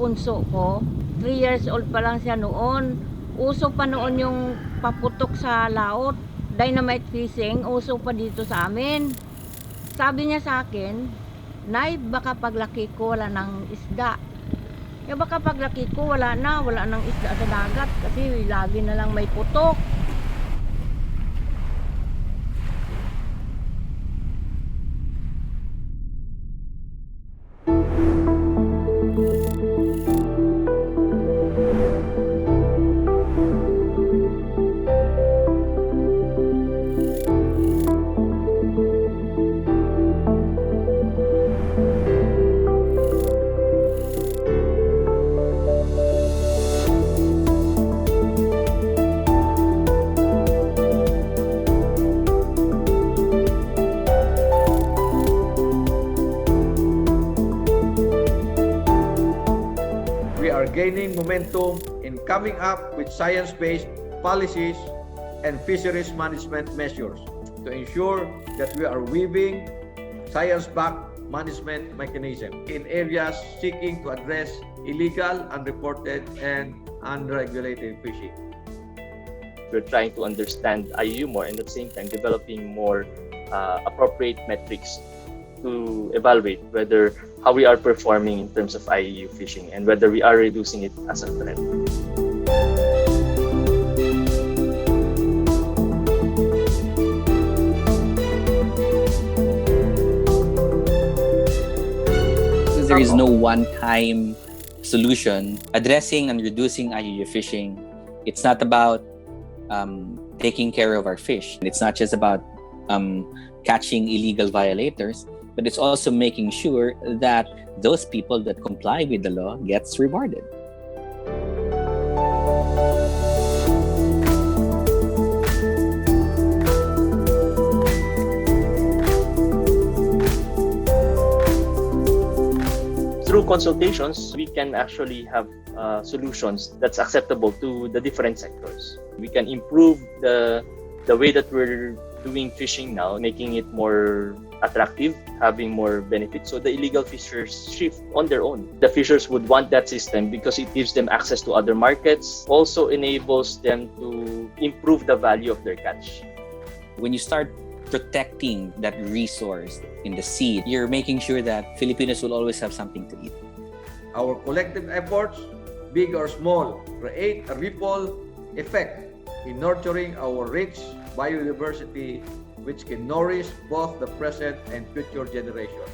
bunso ko, 3 years old pa lang siya noon. Uso pa noon yung paputok sa laot, dynamite fishing, uso pa dito sa amin. Sabi niya sa akin, "Nay, baka paglaki ko wala ng isda." Baka paglaki ko wala ng isda sa dagat kasi lagi na lang may putok. We are gaining momentum in coming up with science-based policies and fisheries management measures to ensure that we are weaving science-backed management mechanism in areas seeking to address illegal, unreported, and unregulated fishing. We're trying to understand IUU more and at the same time developing more appropriate metrics to evaluate how we are performing in terms of IUU fishing and whether we are reducing it as a threat. There is no one-time solution addressing and reducing IUU fishing. It's not about taking care of our fish. It's not just about catching illegal violators, but it's also making sure that those people that comply with the law gets rewarded. Through consultations, we can actually have solutions that's acceptable to the different sectors. We can improve the way that we're doing fishing now, making it more attractive, having more benefits, so the illegal fishers shift on their own. The fishers would want that system because it gives them access to other markets, also enables them to improve the value of their catch. When you start protecting that resource in the sea, you're making sure that Filipinos will always have something to eat. Our collective efforts, big or small, create a ripple effect in nurturing our rich biodiversity, which can nourish both the present and future generations.